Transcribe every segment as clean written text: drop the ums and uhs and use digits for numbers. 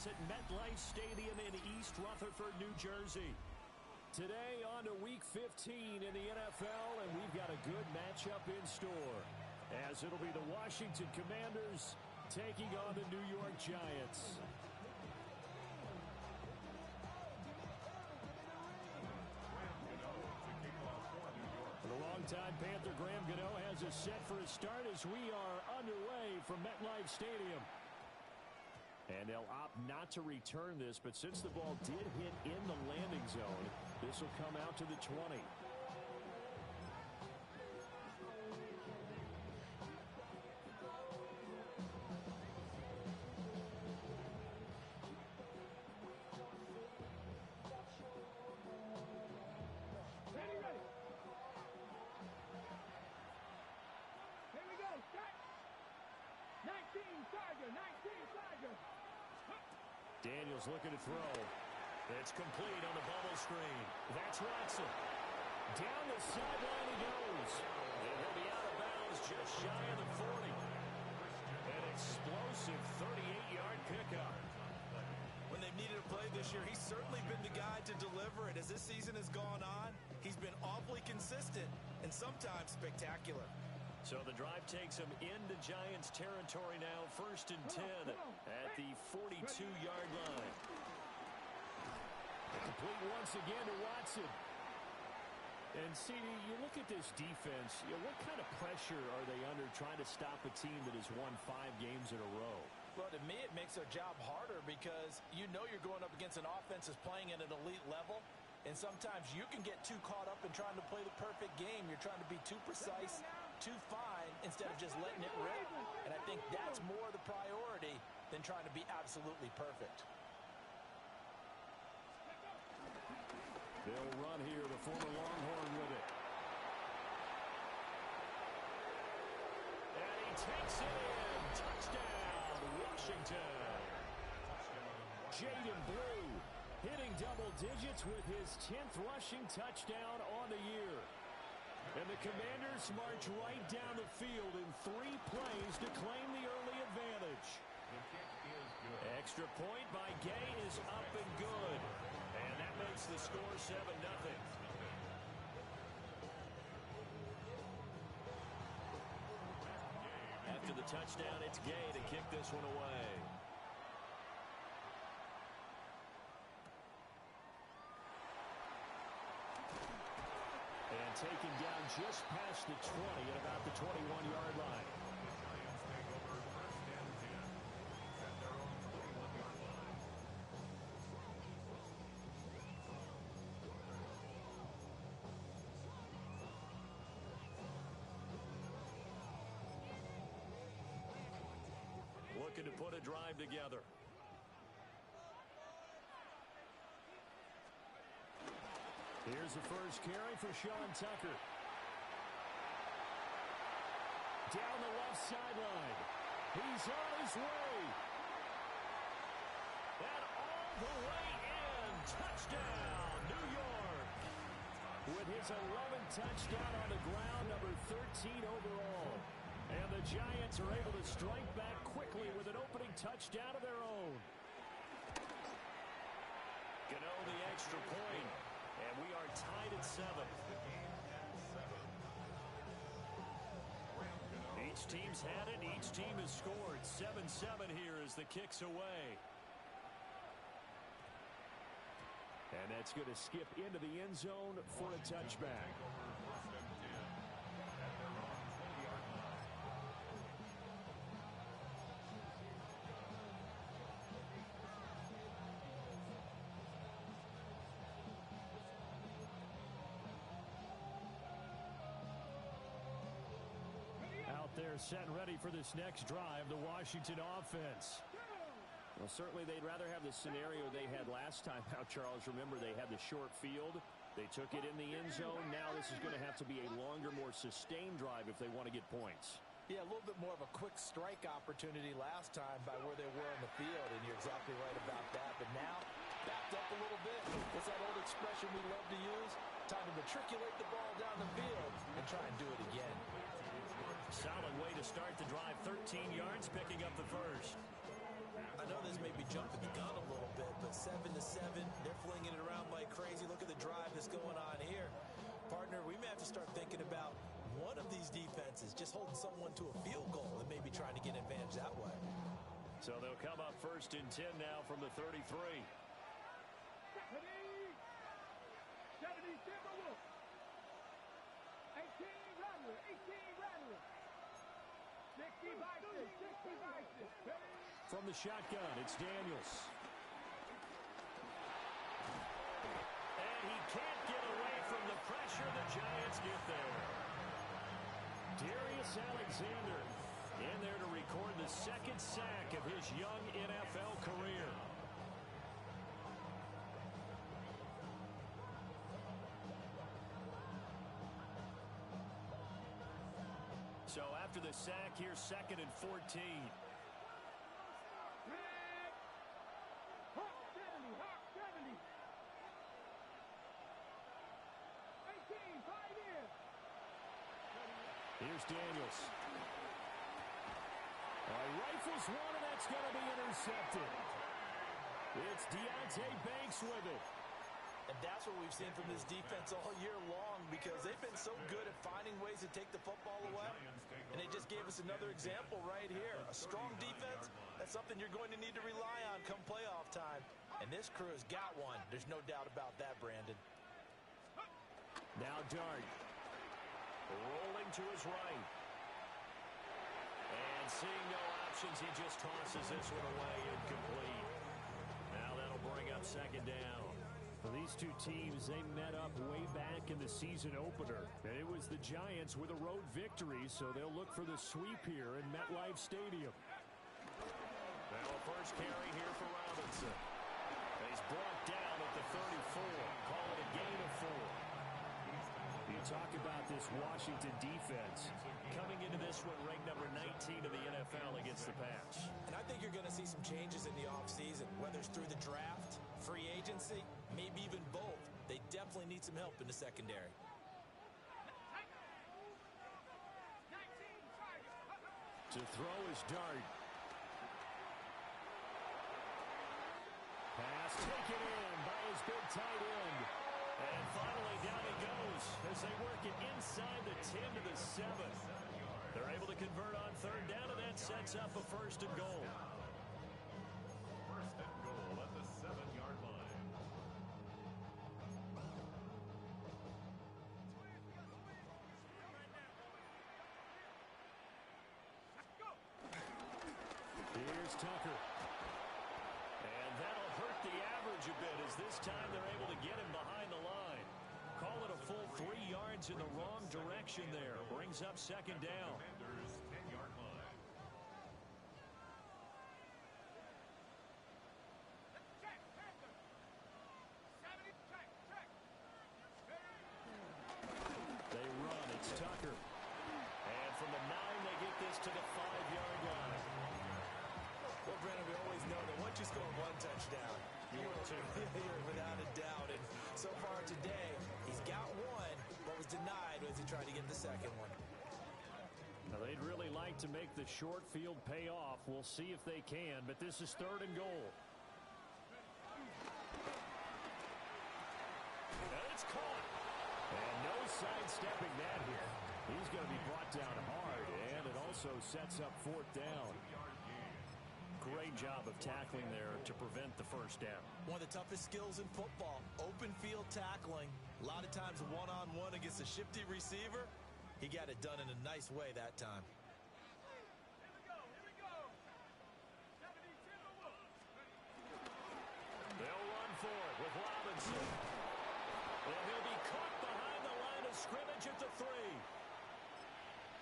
is at MetLife Stadium in East Rutherford, New Jersey. Today on to Week 15 in the NFL, and we've got a good matchup in store, as it'll be the Washington Commanders taking on the New York Giants. The longtime Panther Graham Gano has us set for a start as we are underway from MetLife Stadium. And they'll opt not to return this, but since the ball did hit in the landing zone, this will come out to the 20. Daniels looking to throw. It's complete on the bubble screen. That's Watson. Down the sideline he goes. And he'll be out of bounds just shy of the 40. An explosive 38-yard pickup. When they've needed a play this year, he's certainly been the guy to deliver it. As this season has gone on, he's been awfully consistent and sometimes spectacular. So the drive takes him into Giants territory now, 1st and 10 at the 42-yard line. Complete once again to Watson. And, CD, you look at this defense, what kind of pressure are they under trying to stop a team that has won 5 games in a row? Well, to me, it makes their job harder because you know you're going up against an offense that's playing at an elite level. And sometimes you can get too caught up in trying to play the perfect game. You're trying to be too precise, too fine, instead of just letting it rip. And I think that's more the priority than trying to be absolutely perfect. They'll run here, the former Longhorn with it. And he takes it in. Touchdown, Washington. Jaden Blue hitting double digits with his 10th rushing touchdown on the year. And the Commanders march right down the field in 3 plays to claim the early advantage. Extra point by Gay is up and good. And that makes the score 7-0. After the touchdown, it's Gay to kick this one away. And taken down just past the 20 at about the 21-yard line. Looking to put a drive together. Here's the first carry for Sean Tucker. Down the left sideline. He's on his way. And all the way in. Touchdown, New York. With his 11th touchdown on the ground, number 13 overall. And the Giants are able to strike back quickly with an opening touchdown of their own. Gano the extra point. And we are tied at 7. Each team's had it. Each team has scored. 7-7 here as the kick's away. And that's going to skip into the end zone for a touchback. Out there set and ready for this next drive, the Washington offense. Well, certainly they'd rather have the scenario they had last time out, Charles. Remember, they had the short field. They took it in the end zone. Now this is going to have to be a longer, more sustained drive if they want to get points. Yeah, a little bit more of a quick strike opportunity last time by where they were on the field, and you're exactly right about that. But now, backed up a little bit. What's that old expression we love to use? Time to matriculate the ball down the field and try and do it again. Solid way to start the drive. 13 yards, picking up the first. I know this may be jumping the gun a just holding someone to a field goal and maybe trying to get an advantage that way. So they'll come up 1st and 10 now from the 33. 70 Timberwolves. 18 Rattler. 18 Rattler. 60 Bison. 60 Bison. From the shotgun, it's Daniels. And he can't get away from the pressure. The Giants get there. Darius Alexander in there to record the 2nd sack of his young NFL career. So after the sack, here's 2nd and 14. Hawk 70. Hawk 70. 18. 5 in. Here's Daniels. Rifles one, and that's going to be intercepted. It's Deonte Banks with it. And that's what we've seen from this defense all year long, because they've been so good at finding ways to take the football away. And they just gave us another example right here. A strong defense, that's something you're going to need to rely on come playoff time. And this crew has got one. There's no doubt about that, Brandon. Now Dart. Rolling to his right. And seeing no options, he just tosses this one away, incomplete. Now that'll bring up 2nd down. Well, these two teams, they met up way back in the season opener. And it was the Giants with a road victory, so they'll look for the sweep here in MetLife Stadium. Now a first carry here for Robinson. He's brought down at the 34. Call it a gain of 4. You talk about this Washington defense coming into this one ranked number 19 in the NFL against the pass. And I think you're going to see some changes in the offseason, whether it's through the draft, free agency, maybe even both. They definitely need some help in the secondary. To throw is Dart. Pass taken in by his big tight end. And finally down he goes as they work it inside the 10 to the 7. They're able to convert on 3rd down, and that sets up a 1st and goal. 1st and goal at the 7-yard line. Here's Tucker. And that'll hurt the average a bit as this time they're able to get him behind the line. Call it a full 3 yards in the wrong direction there. Brings up 2nd down. Commanders 10-yard line. They run. It's Tucker. And from the 9, they get this to the 5-yard line. Well, Brandon, we always know that once you score 1 touchdown, you're without a doubt. And so far today, he's got 1, but was denied as he tried to get the 2nd one. Now, they'd really like to make the short field pay off. We'll see if they can, but this is 3rd and goal. And it's caught. And no sidestepping that here. He's going to be brought down hard, and it also sets up 4th down. Great job of tackling there to prevent the 1st down. One of the toughest skills in football, open field tackling. A lot of times one-on-one against a shifty receiver. He got it done in a nice way that time. They'll run for it with Robinson. And he'll be caught behind the line of scrimmage at the 3.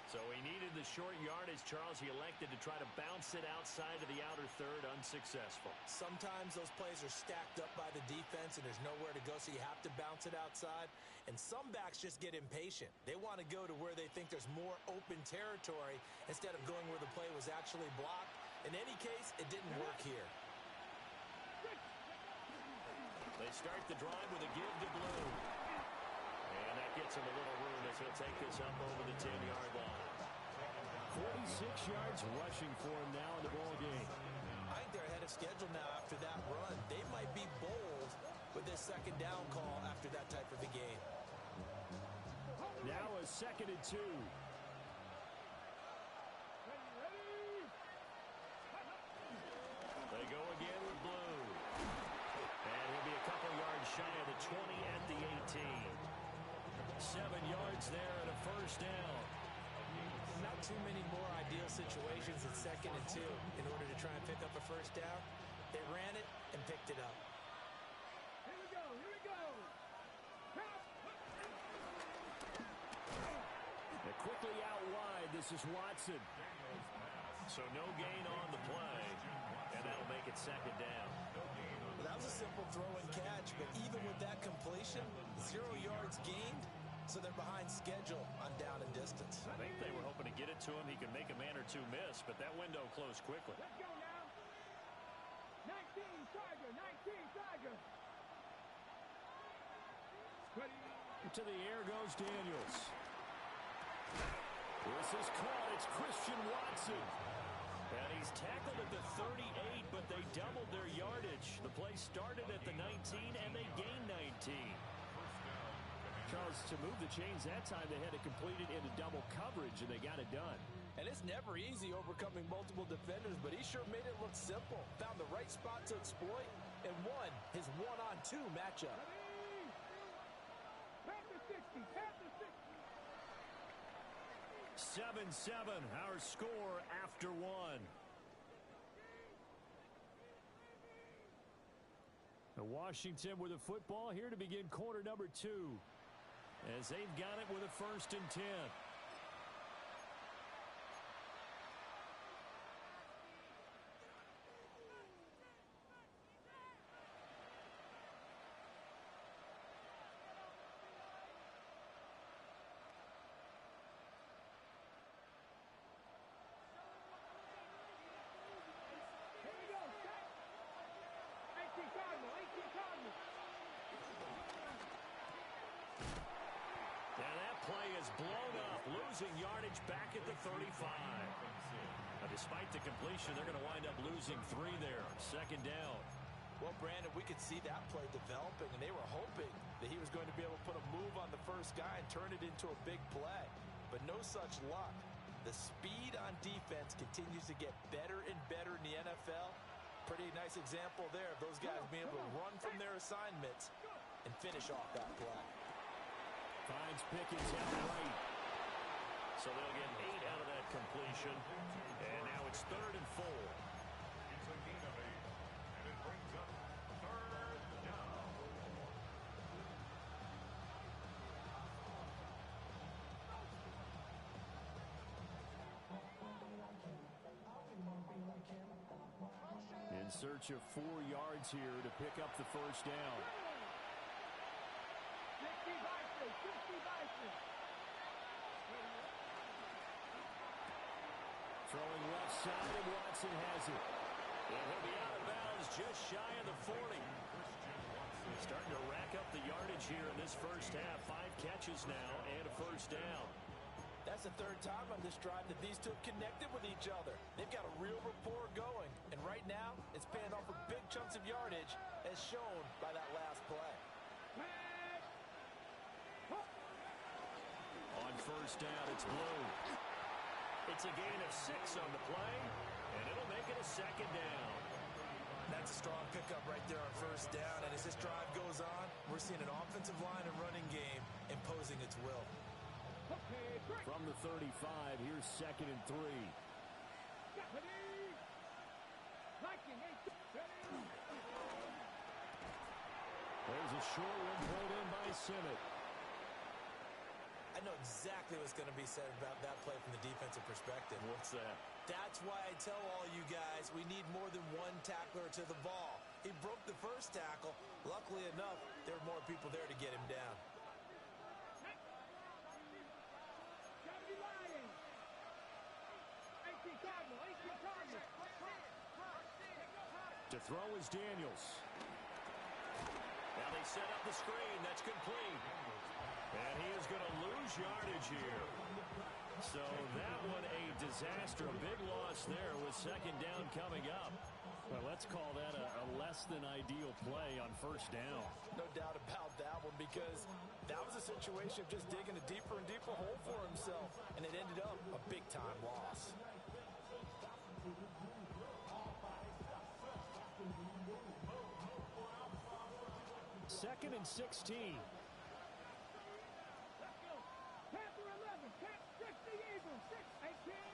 So he needed the short yardage, Charles. He elected to try to bounce it outside of the outer 3rd, unsuccessful. Sometimes those plays are stacked up by the defense and there's nowhere to go, so you have to bounce it outside. And some backs just get impatient. They want to go to where they think there's more open territory instead of going where the play was actually blocked. In any case, it didn't work here. They start the drive with a give to Blue. And that gets him a little room as he'll take this up over the 10-yard line. 46 yards rushing for him now in the ball game. I think they're ahead of schedule now after that run. They might be bold with this 2nd down call after that type of a game. Now a 2nd and 2. 20 at the 18. 7 yards there and a first down. Not too many more ideal situations at 2nd and 2 in order to try and pick up a first down. They ran it and picked it up. Here we go, here we go. And quickly out wide, this is Watson. So no gain on the play, and that'll make it 2nd down. Well, that was a simple throw and catch, but even with that completion, 0 yards gained, so they're behind schedule on down and distance. I think they were hoping to get it to him. He could make a man or two miss, but that window closed quickly. Let's go now. 19 Tiger, 19 Tiger. Ready. To the air goes Daniels. This is caught. It's Christian Watson. And he's tackled at the 38, but they doubled their yardage. The play started at the 19, and they gained 19. Charles, to move the chains that time, they had to complete it into double coverage, and they got it done. And it's never easy overcoming multiple defenders, but he sure made it look simple. Found the right spot to exploit and won his one-on-2 matchup. Panther 60, Panther 60. 7-7, our score after 1. Now Washington with the football here to begin quarter number 2. As they've got it with a 1st and 10. Here we go, set. 18 Cardinal, 18 Cardinal. And that play is blown up, losing yardage back at the 35. Now, despite the completion, they're going to wind up losing 3 there. 2nd down. Well, Brandon, we could see that play developing, and they were hoping that he was going to be able to put a move on the first guy and turn it into a big play. But no such luck. The speed on defense continues to get better and better in the NFL. Pretty nice example there of those guys being able to run from their assignments and finish off that play. Finds Pickens out right. So they'll get 8 out of that completion. And now it's 3rd and 4. It's a gain of 8, and it brings up 3rd down. In search of 4 yards here to pick up the first down. 60 Bison, 60 Bison. Throwing left side, and Watson has it. And he'll be out of bounds just shy of the 40. Starting to rack up the yardage here in this first half. 5 catches now and a first down. That's the 3rd time on this drive that these two have connected with each other. They've got a real rapport going. And right now, it's paying off with big chunks of yardage, as shown by that last play. On first down, it's Blue. It's a gain of 6 on the play, and it'll make it a 2nd down. That's a strong pickup right there on first down. And as this drive goes on, we're seeing an offensive line and running game imposing its will. Okay, great. From the 35, here's 2nd and 3. Ready. Viking, 8. Ready. There's a short one pulled in by Simmett. I know exactly what's going to be said about that play from the defensive perspective. What's that? That's why I tell all you guys we need more than one tackler to the ball. He broke the first tackle. Luckily enough, there were more people there to get him down. Gotta be lying. 18 Cardinal, 18 Cardinal. To throw is Daniels. Now they set up the screen. That's complete. And he is going to lose yardage here. So that one a disaster. A big loss there with 2nd down coming up. Well, let's call that a less than ideal play on first down. No doubt about that one, because that was a situation of just digging a deeper and deeper hole for himself. And it ended up a big-time loss. 2nd and 16. Panther 11, 6 the Eagles, 18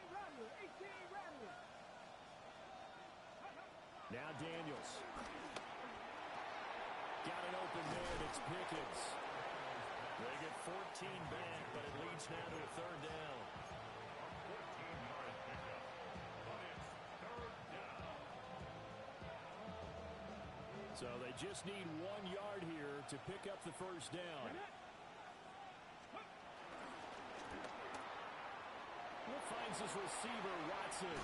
Rattler, 18 Rattler. Now Daniels. Got it open man. It's Pickens. They get 14 back, but it leads now to a 3rd down. 14-yard pickup, but it's 3rd down. So they just need 1 yard here to pick up the 1st down. Finds his receiver, Watson.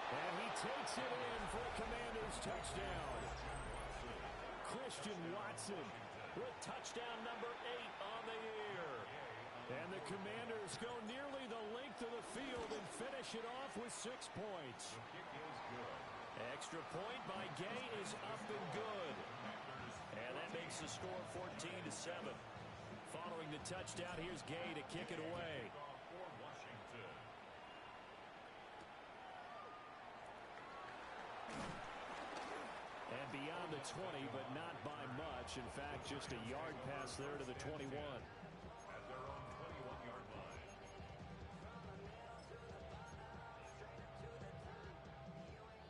And he takes it in for a Commanders touchdown. Christian Watson with touchdown number 8 on the year. And the Commanders go nearly the length of the field and finish it off with 6 points. The kick is good. Extra point by Gay is up and good. And that makes the score 14-7. Following the touchdown, here's Gay to kick it away. For Washington. And beyond the 20, but not by much. In fact, just a yard pass there to the 21. At their own 21-yard line.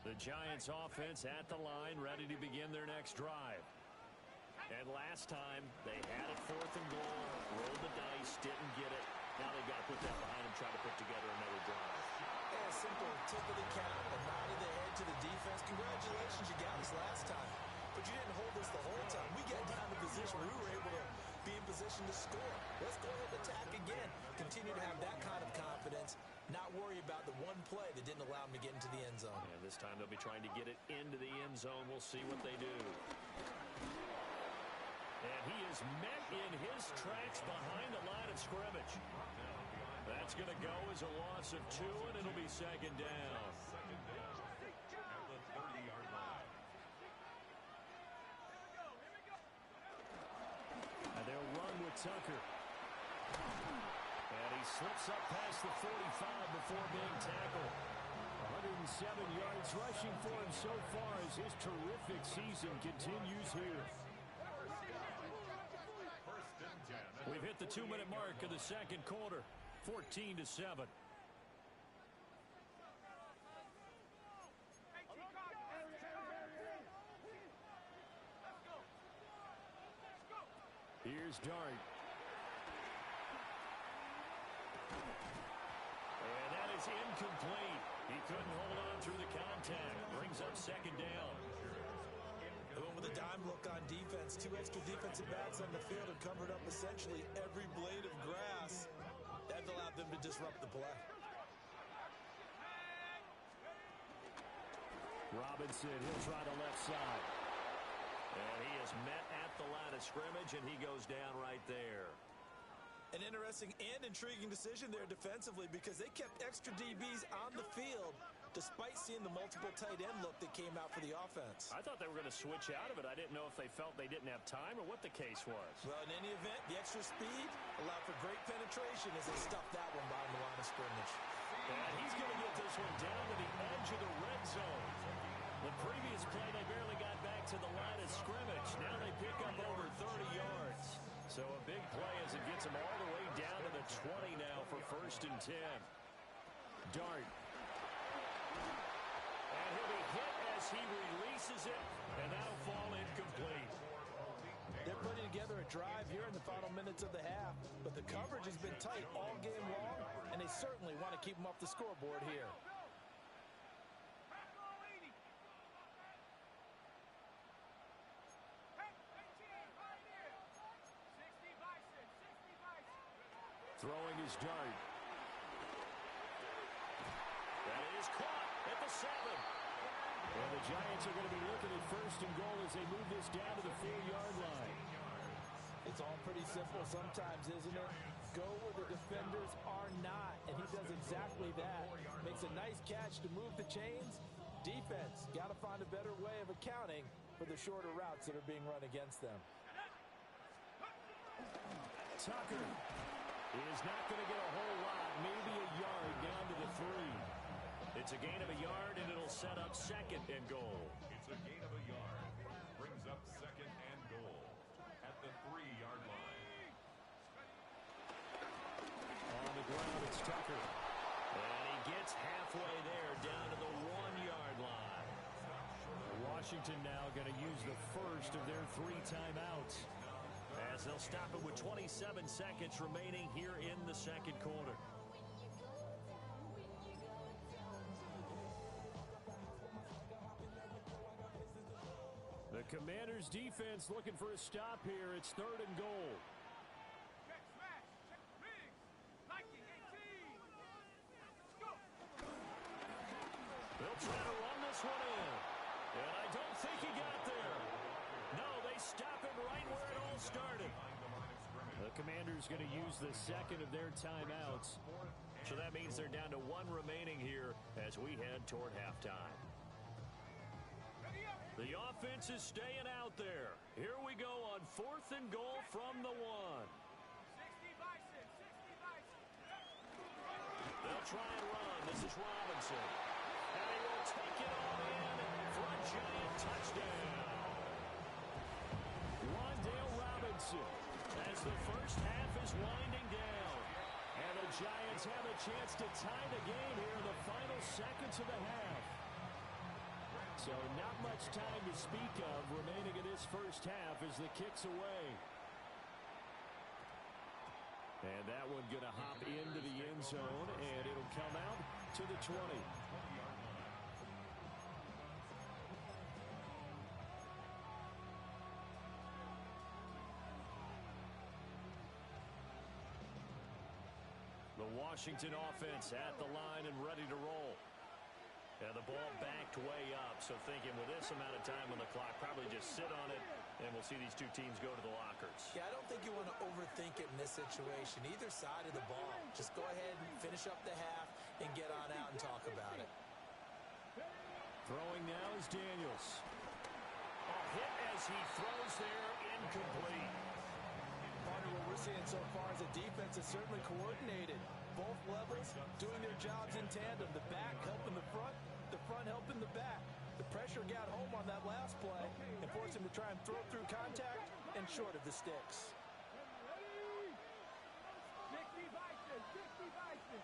The Giants offense at the line, ready to begin their next drive. And last time, they had it 4th and goal, rolled the dice, didn't get it. Now they've got to put that behind them, try to put together another drive. Yeah, simple tip of the cap, a nod of the head to the defense. Congratulations, you got us last time. But you didn't hold us the whole time. We got down to position where we were able to be in position to score. Let's go ahead and attack again. Continue to have that kind of confidence. Not worry about the one play that didn't allow them to get into the end zone. And this time they'll be trying to get it into the end zone. We'll see what they do. And he is met in his tracks behind the line of scrimmage. That's going to go as a loss of 2, and it'll be 2nd down. 2nd down. At the 30-yard line. And they'll run with Tucker. And he slips up past the 45 before being tackled. 107 yards rushing for him so far as his terrific season continues here. 1st and 10. We've hit the 2-minute mark of the 2nd quarter. 14-7. Here's Dart. And that is incomplete. He couldn't hold on through the contact. Brings up 2nd down. They went with a dime look on defense. 2 extra defensive backs on the field and covered up essentially every blade of grass. That allowed them to disrupt the play. Robinson, he'll try the left side. And he is met at the line of scrimmage, and he goes down right there. An interesting and intriguing decision there defensively because they kept extra DBs on the field despite seeing the multiple tight end look that came out for the offense. I thought they were going to switch out of it. I didn't know if they felt they didn't have time or what the case was. Well, in any event, the extra speed allowed for great penetration as they stuffed that one behind the line of scrimmage. And he's going to get this one down to the edge of the red zone. The previous play, they barely got back to the line of scrimmage. Now they pick up over 30 yards. So a big play as it gets them all the way down to the 20 now for 1st and 10. Dart. And he'll be hit as he releases it, and that'll fall incomplete. They're putting together a drive here in the final minutes of the half, but the coverage has been tight all game long, and they certainly want to keep them off the scoreboard here. Throwing his Dart. That is caught at the 7. And the Giants are going to be looking at 1st and goal as they move this down to the 4-yard line. It's all pretty simple sometimes, isn't it? Go where the defenders are not, and he does exactly that. Makes a nice catch to move the chains. Defense, got to find a better way of accounting for the shorter routes that are being run against them. Tucker is not going to get a whole lot, maybe a yard down to the 3. It's a gain of a yard, and it'll set up 2nd and goal. It's a gain of a yard. Brings up 2nd and goal. Washington now going to use the first of their 3 timeouts, as they'll stop it with 27 seconds remaining here in the second quarter. The Commanders' defense looking for a stop here. It's 3rd and goal. Check smash. Check Riggs. Nike 18. Go. They'll try to run this one in. And I don't think he got there. No, they stop him right where it all started. The Commanders going to use the second of their timeouts. So that means they're down to 1 remaining here as we head toward halftime. The offense is staying out there. Here we go on 4th and goal from the 1. 60 Bison. 60 Bison. They'll try and run. This is Robinson. And he will take it all in for a giant touchdown. Wan'Dale Robinson as the first half is winding down. And the Giants have a chance to tie the game here in the final seconds of the half. So not much time to speak of remaining in this first half as the kick's away. And that one going to hop into the end zone, and it'll come out to the 20. The Washington offense at the line and ready to roll. And the ball backed way up, so thinking with this amount of time on the clock, probably just sit on it, and we'll see these 2 teams go to the lockers. Yeah, I don't think you want to overthink it in this situation. Either side of the ball. Just go ahead and finish up the half and get on out and talk about it. Throwing now is Daniels. A hit as he throws there, incomplete. Partner, what we're seeing so far is the defense is certainly coordinated. Both levels doing their jobs in tandem. The back helping the front helping the back. The pressure got home on that last play and forced him to try and throw through contact and short of the sticks. 60 Bison. 60 Bison.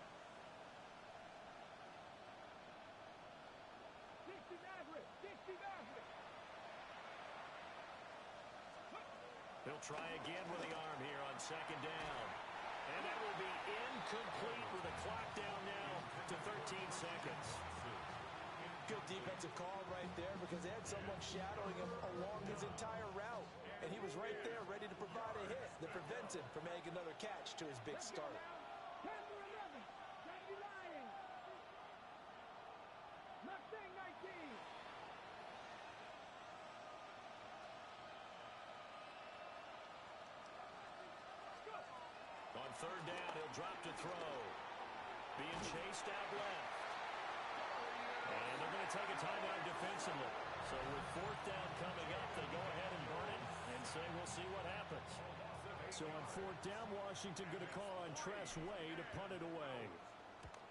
60 Maverick. 60 Maverick. He'll try again with the arm here on 2nd down. And that will be incomplete with the clock down now to 13 seconds. Good defensive call right there because they had someone shadowing him along his entire route. And he was right there ready to provide a hit that prevents him from making another catch to his big start. 10 for 11. Dandelion. Mustang 19. On 3rd down, he'll drop to throw. Being chased out left. And they're going to take a timeout defensively. So with 4th down coming up, they go ahead and burn it and say we'll see what happens. So on 4th down, Washington going to call on Tress Way to punt it away.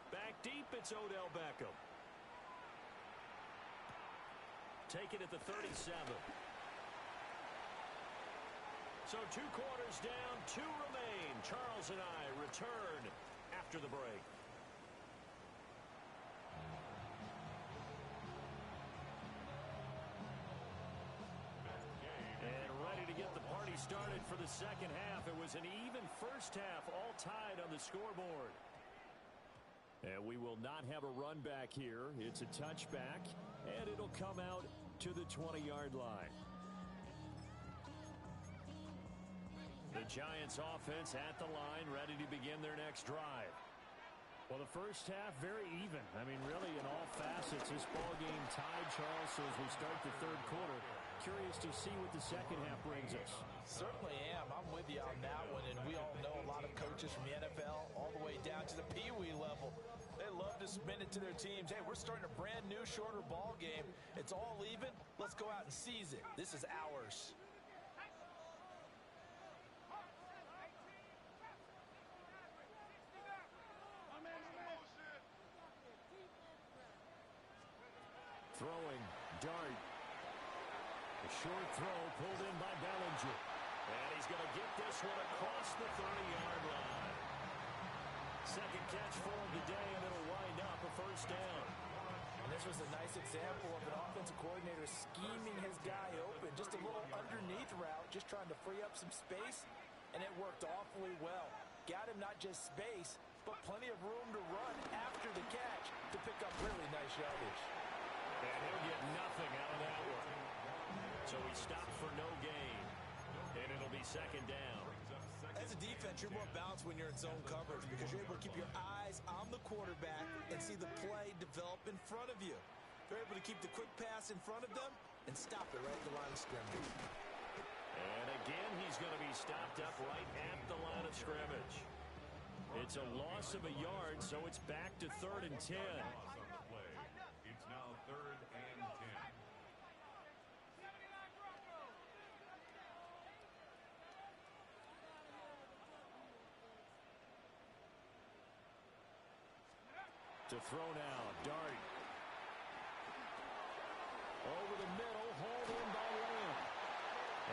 Back deep, it's Odell Beckham. Take it at the 37. So 2 quarters down, 2 remain. Charles and I return after the break. And ready to get the party started for the second half. It was an even first half, all tied on the scoreboard. And we will not have a run back here. It's a touchback, and it'll come out to the 20-yard line. The Giants offense at the line, ready to begin their next drive. Well, the first half, very even. I mean, really, in all facets, this ball game tied, Charles, so as we start the 3rd quarter. Curious to see what the second half brings us. Certainly am. I'm with you on that one, and we all know a lot of coaches from the NFL all the way down to the Pee Wee level. They love to spin it to their teams. Hey, we're starting a brand new, shorter ball game. It's all even. Let's go out and seize it. This is ours. Throwing, dart. A short throw pulled in by Bellinger. And he's going to get this one across the 30-yard line. Second catch for him today, and it'll wind up a first down. This was a nice example of an offensive coordinator scheming his guy open. Just a little underneath route, just trying to free up some space, and it worked awfully well. Got him not just space, but plenty of room to run after the catch to pick up really nice yardage. And he'll get nothing out of that one. So he stopped for no gain, and it'll be second down. As a defense, you're more balanced when you're in zone coverage because you're able to keep your eyes on the quarterback and see the play develop in front of you. They're able to keep the quick pass in front of them and stop it right at the line of scrimmage. And again, he's going to be stopped up right at the line of scrimmage. It's a loss of a yard, so it's back to 3rd and 10. It's now 3rd and 10. To throw now, Dart. Over the middle, hauled in by Lamb.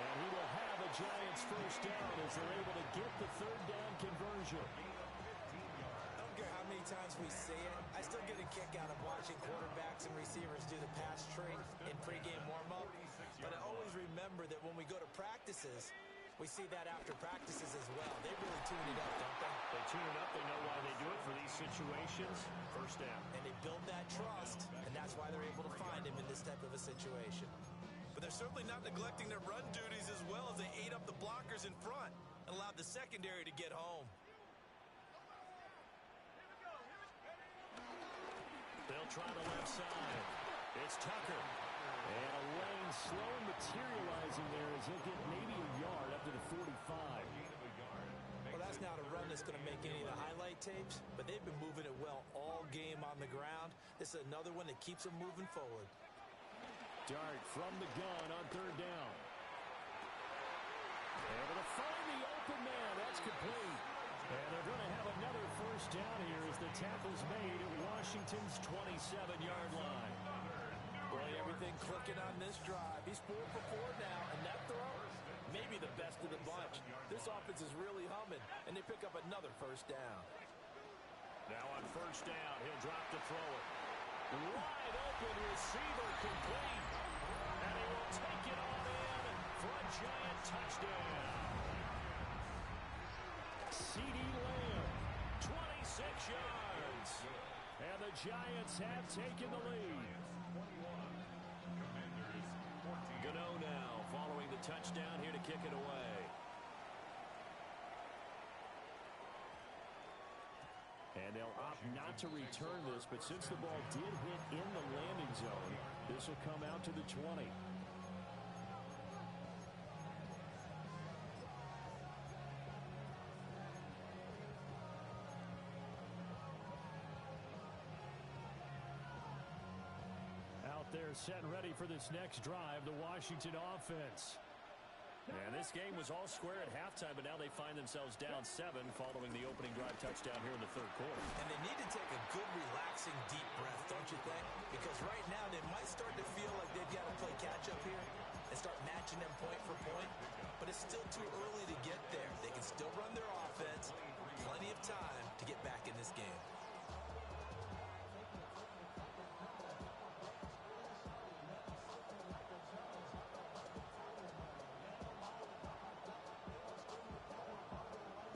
And he will have a Giants first down as they're able to get the 3rd down conversion. I don't care how many times we say it, I still get a kick out of watching quarterbacks and receivers do the pass tree in pregame warm-up. But I always remember that when we go to practices, we see that after practices as well. They really tune it up, don't they? They tune it up. They know why they do it for these situations. First down. And they build that trust, and that's why they're able to find him in this type of a situation. But they're certainly not neglecting their run duties as well as they ate up the blockers in front and allowed the secondary to get home. They'll try the left side. It's Tucker. And a lane slow materializing there as he'll get maybe a yard up to the 45. Well, that's not a run that's going to make any of the highlight tapes, but they've been moving it well all game on the ground. This is another one that keeps them moving forward. Dart from the gun on 3rd down. Able to find the open man. That's complete. And they're going to have another first down here as the tackle's made at Washington's 27-yard line. Boy, everything clicking on this drive. He's 4 for 4 now, and that throw, maybe the best of the bunch. This offense is really humming, and they pick up another first down. Now on first down, he'll drop to throw it. Wide open receiver complete. And he will take it all in for a Giant touchdown. CeeDee Lamb, 26 yards. And the Giants have taken the lead. Gano now following the touchdown here to kick it away. And they'll opt not to return this, but since the ball did hit in the landing zone, this will come out to the 20. Out there set and ready for this next drive, the Washington offense. And this game was all square at halftime, but now they find themselves down 7 following the opening drive touchdown here in the 3rd quarter. And they need to take a good, relaxing, deep breath, don't you think? Because right now they might start to feel like they've got to play catch-up here and start matching them point for point. But it's still too early to get there. They can still run their offense. Plenty of time to get back in this game.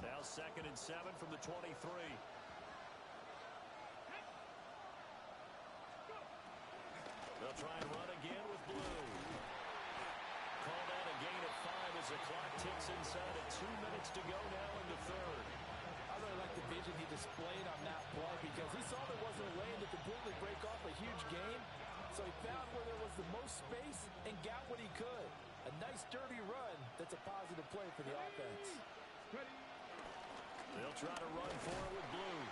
Now 2nd and 7 from the 23. They'll try and run again with Blue. Called out a gain of 5 as the clock ticks inside at 2 minutes to go now in the 3rd. I really like the vision he displayed on that play because he saw there wasn't a lane to completely break off a huge gain. So he found where there was the most space and got what he could. A nice, dirty run that's a positive play for the offense. They'll try to run for it with Blue.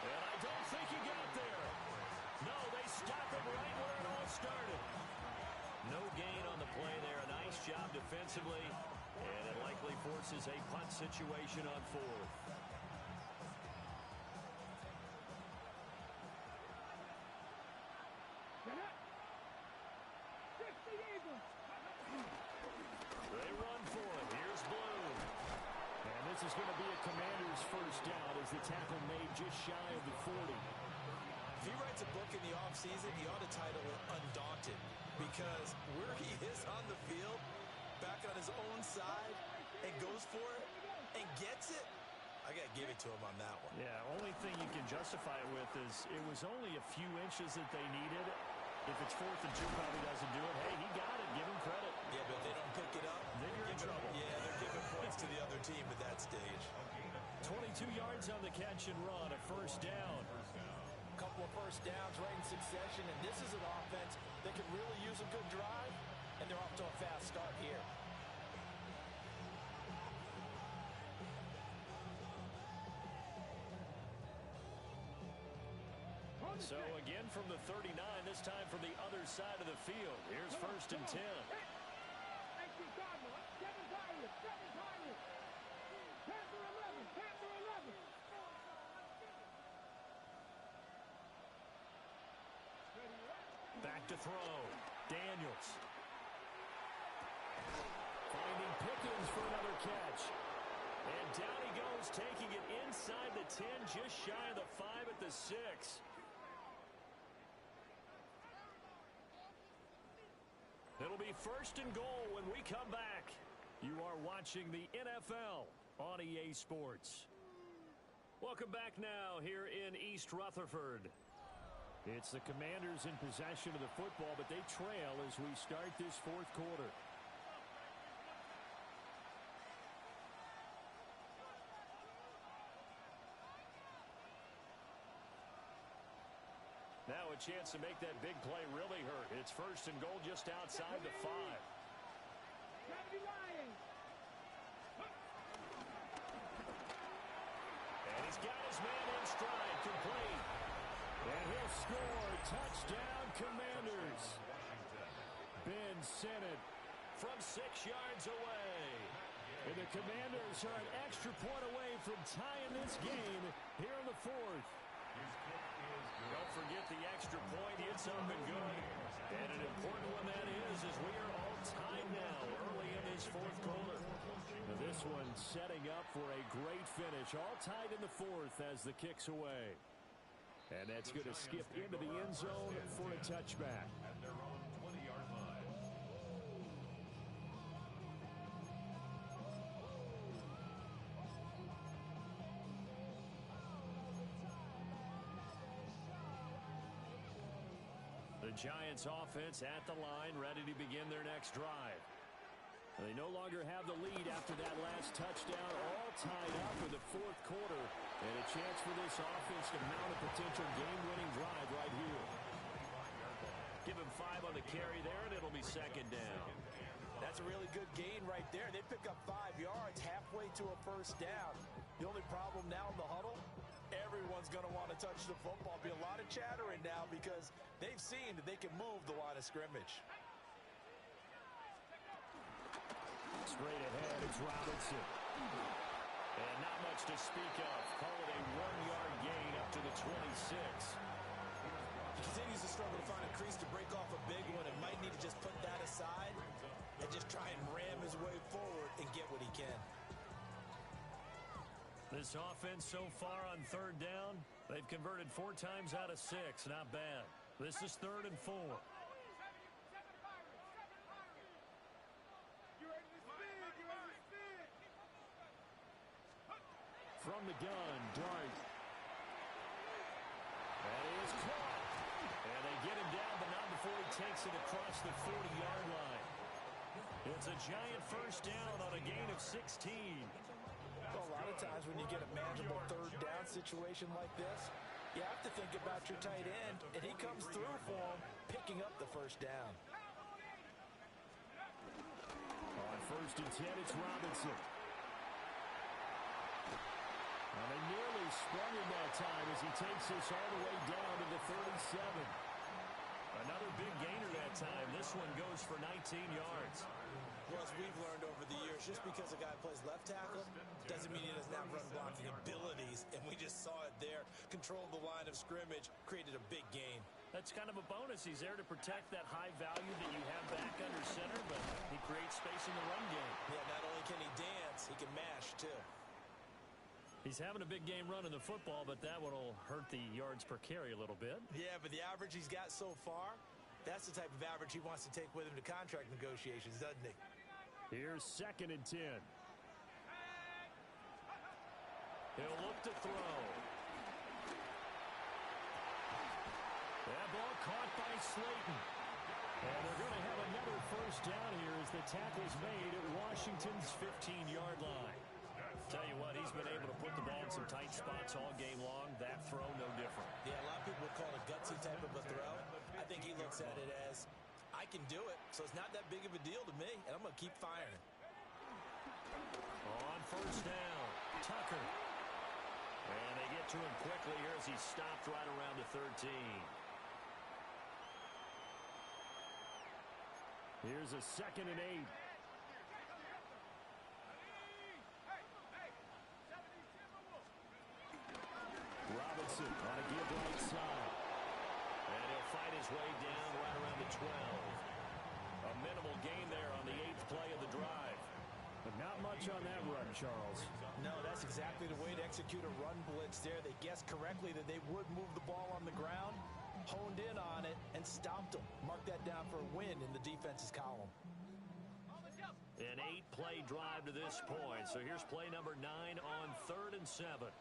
And I don't think he got there. No, they stop him right where it all started. No gain on the play there. A nice job defensively. And it likely forces a punt situation on 4th. They run for it. Here's Blue. And this is going to be a Commander's first down as the tackle made just shy of the 40. If he writes a book in the offseason, he ought to title it Undaunted, because where he is on the field, back on his own side, and goes for it, and gets it, I got to give it to him on that one. Yeah, only thing you can justify it with is it was only a few inches that they needed. If it's 4th and 2, probably doesn't do it. Hey, he got it. Give him credit. Yeah, but if they don't pick it up, Then you're in trouble. Yeah, they're giving points to the other team at that stage. 22 yards on the catch and run, a first down. A couple of first downs right in succession, and this is an offense that can really use a good drive, and they're off to a fast start here. So again from the 39, this time from the other side of the field. Here's 1st and 10. Back to throw. Daniels. Finding Pickens for another catch. And down he goes, taking it inside the 10, just shy of the 5 at the 6. It'll be 1st and goal when we come back. You are watching the NFL on EA Sports. Welcome back now here in East Rutherford. It's the Commanders in possession of the football, but they trail as we start this 4th quarter. Now a chance to make that big play really hurt. It's 1st and goal just outside the 5. And he's got his man in stride, complete. And he'll score. Touchdown, Commanders. Ben Sinnott from 6 yards away. And the Commanders are an extra point away from tying this game here in the 4th. Don't forget the extra point. It's up and good. And an important one that is, as we are all tied now early in this 4th quarter. Now this one setting up for a great finish. All tied in the 4th as the kick's away. And that's going to skip into the end zone for a touchback. At their own 20-yard line. The Giants offense at the line, ready to begin their next drive. They no longer have the lead after that last touchdown, all tied up in the 4th quarter. And a chance for this offense to mount a potential game-winning drive right here. Give him 5 on the carry there, and it'll be 2nd down. That's a really good gain right there. They pick up 5 yards halfway to a first down. The only problem now in the huddle, everyone's going to want to touch the football. Be a lot of chattering now because they've seen that they can move the line of scrimmage. Straight ahead, it's Robinson. And not much to speak of. Call it a 1-yard gain up to the 26. He continues to struggle to find a crease to break off a big one and might need to just put that aside and just try and ram his way forward and get what he can. This offense so far on 3rd down, they've converted 4 times out of 6. Not bad. This is 3rd and 4. From the gun, Dart. That is caught. And they get him down, but not before he takes it across the 40-yard line. It's a giant first down on a gain of 16. Well, a lot of times when you get a manageable 3rd down situation like this, you have to think about your tight end, and he comes through for him, picking up the first down. On 1st and 10, it's Robinson. And they nearly sprung him that time as he takes this all the way down to the 37. Another big gainer that time. This one goes for 19 yards. Well, as we've learned over the years, just because a guy plays left tackle doesn't mean he doesn't have run blocking abilities, and we just saw it there. Controlled the line of scrimmage, created a big gain. That's kind of a bonus. He's there to protect that high value that you have back under center, but he creates space in the run game. Yeah, not only can he dance, he can mash, too. He's having a big game running the football, but that one will hurt the yards per carry a little bit. Yeah, but the average he's got so far, that's the type of average he wants to take with him to contract negotiations, doesn't he? Here's 2nd and 10. He'll look to throw. That ball caught by Slayton. And they're going to have another first down here as the tackle's made at Washington's 15-yard line. Tell you what, he's been able to put the ball in some tight spots all game long. That throw, no different. Yeah, a lot of people would call it a gutsy type of a throw. I think he looks at it as, I can do it, so it's not that big of a deal to me, and I'm going to keep firing. On first down, Tucker. And they get to him quickly here as he stopped right around the 13. Here's a 2nd and 8. Robinson on a give right side. And he'll fight his way down right around the 12. A minimal gain there on the 8th play of the drive. But not much on that run, Charles. No, that's exactly the way to execute a run blitz there. They guessed correctly that they would move the ball on the ground, honed in on it, and stopped them. Mark that down for a win in the defense's column. An 8-play drive to this point. So here's play number 9 on 3rd and 7.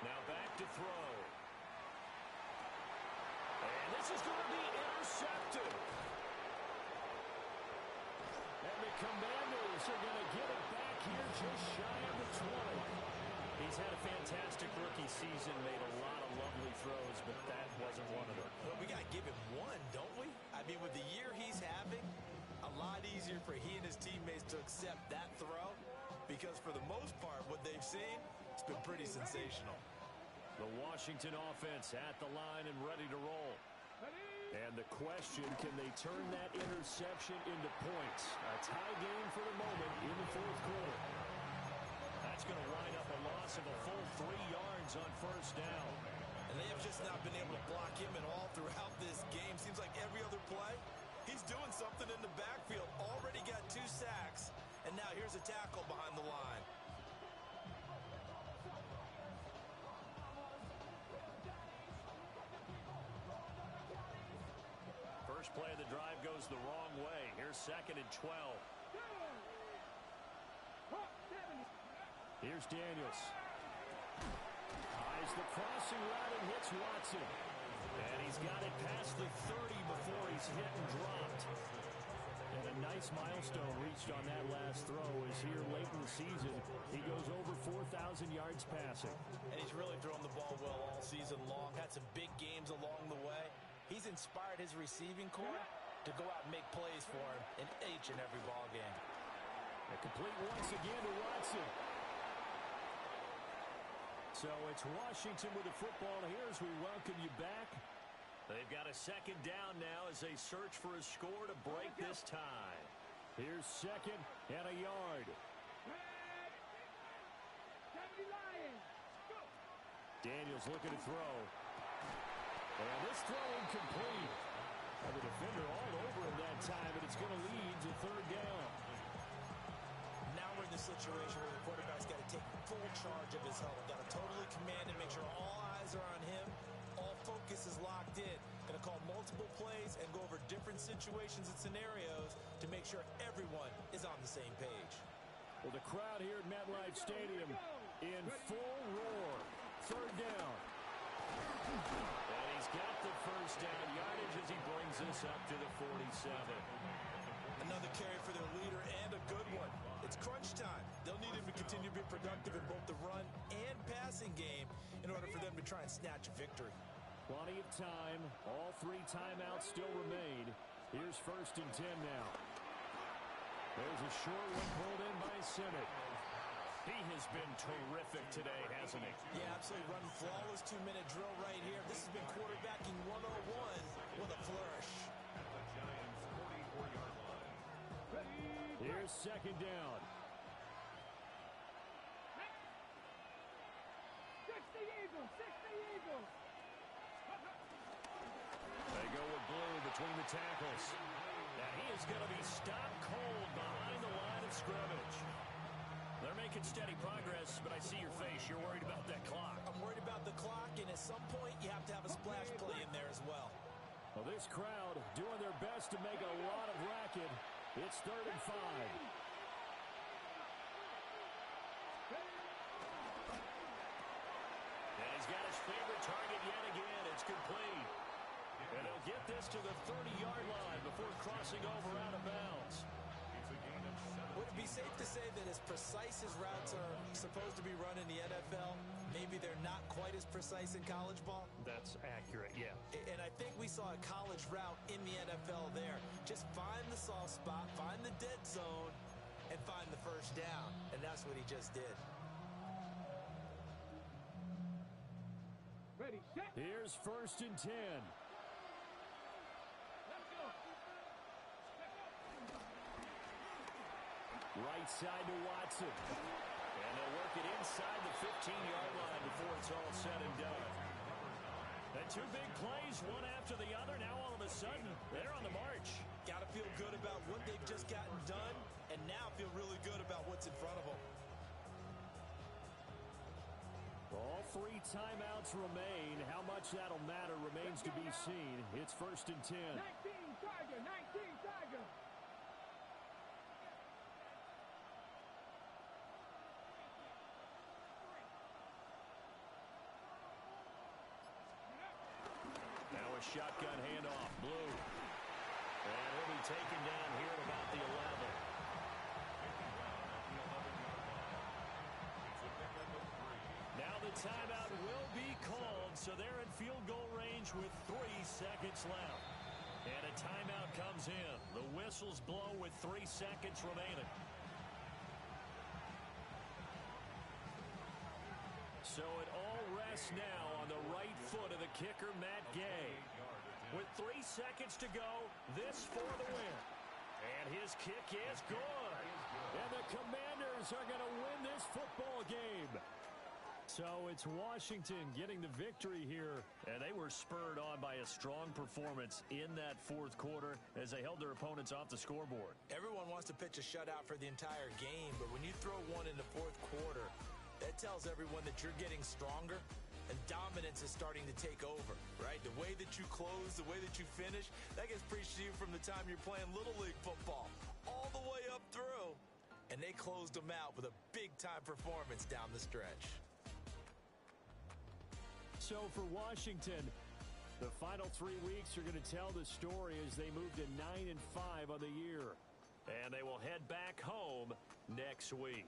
Now back to throw. And this is going to be intercepted. And the Commanders are going to get it back here just shy of the 20. He's had a fantastic rookie season, made a lot of lovely throws, but that wasn't one of them. Well, we got to give him one, don't we? I mean, with the year he's having, a lot easier for he and his teammates to accept that throw, because for the most part, what they've seen, it's been pretty sensational. The Washington offense at the line and ready to roll. And the question, can they turn that interception into points? A tie game for the moment in the 4th quarter. That's going to wind up a loss of a full 3 yards on first down. And they have just not been able to block him at all throughout this game. Seems like every other play, he's doing something in the backfield. Already got 2 sacks, and now here's a tackle behind the line. First play of the drive goes the wrong way. Here's 2nd and 12. Here's Daniels. Eyes the crossing route and hits Watson. And he's got it past the 30 before he's hit and dropped. And a nice milestone reached on that last throw as here late in the season, he goes over 4,000 yards passing. And he's really thrown the ball well all season long. Had some big games along the way. He's inspired his receiving corps to go out and make plays for him in each and every ball game. A complete once again to Watson. So it's Washington with the football here as we welcome you back. They've got a 2nd down now as they search for a score to break this tie. Here's 2nd and a yard. Daniels looking to throw. And this throw incomplete. And the defender all over him that time, and it's going to lead to 3rd down. Now we're in the situation where the quarterback's got to take full charge of his helmet. Got to totally command and make sure all eyes are on him. All focus is locked in. Going to call multiple plays and go over different situations and scenarios to make sure everyone is on the same page. Well, the crowd here at MetLife Stadium in full roar. 3rd down. And he's got the first down yardage as he brings this up to the 47. Another carry for their leader and a good one. It's crunch time. They'll need him to continue to be productive in both the run and passing game in order for them to try and snatch a victory. Plenty of time. All 3 timeouts still remain. Here's 1st and 10 now. There's a short one pulled in by Simmons. He has been terrific today, hasn't he? Yeah, absolutely. Running flawless 2-minute drill right here. This has been quarterbacking 101 with a flourish. Here's 2nd down. They go with Blue between the tackles. And he is going to be stopped cold behind the line of scrimmage. They're making steady progress, but I see your face. You're worried about that clock. I'm worried about the clock, and at some point, you have to have a splash play in there as well. Well, this crowd doing their best to make a lot of racket. It's 3rd and 5. And he's got his favorite target yet again. It's complete. And he'll get this to the 30-yard line before crossing over out of bounds. Would it be safe to say that as precise as routes are supposed to be run in the NFL, maybe they're not quite as precise in college ball? That's accurate, yeah. And I think we saw a college route in the NFL there. Just find the soft spot, find the dead zone, and find the first down. And that's what he just did. Ready, set. Here's 1st and 10. Let's go. Right side to Watson. And they'll work it inside the 15-yard line before it's all said and done. And 2 big plays, one after the other. Now all of a sudden, they're on the march. Got to feel good about what they've just gotten done, and now feel really good about what's in front of them. All 3 timeouts remain. How much that'll matter remains to be seen. It's 1st and 10. 19 Tiger, 19 Tiger. Now a shotgun handoff, Blue. And he'll be taken down here at about the 11. Now the timeout will be called, so they're in field goal range with 3 seconds left. And a timeout comes in. The whistles blow with 3 seconds remaining. So it all rests now on the right foot of the kicker, Matt Gay. With 3 seconds to go, this for the win. And his kick is good. And the Commanders are going to win this football game. So it's Washington getting the victory here. And they were spurred on by a strong performance in that 4th quarter as they held their opponents off the scoreboard. Everyone wants to pitch a shutout for the entire game, but when you throw one in the 4th quarter, that tells everyone that you're getting stronger and dominance is starting to take over, right? The way that you close, the way that you finish, that gets preached to you from the time you're playing Little League football all the way up through. And they closed them out with a big-time performance down the stretch. So for Washington, the final 3 weeks are going to tell the story as they move to 9-5 on the year. And they will head back home next week.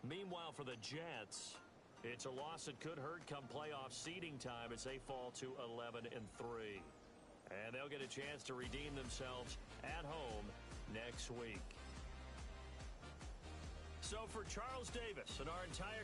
Meanwhile, for the Jets, it's a loss that could hurt come playoff seeding time as they fall to 11-3. And they'll get a chance to redeem themselves at home next week. So for Charles Davis and our entire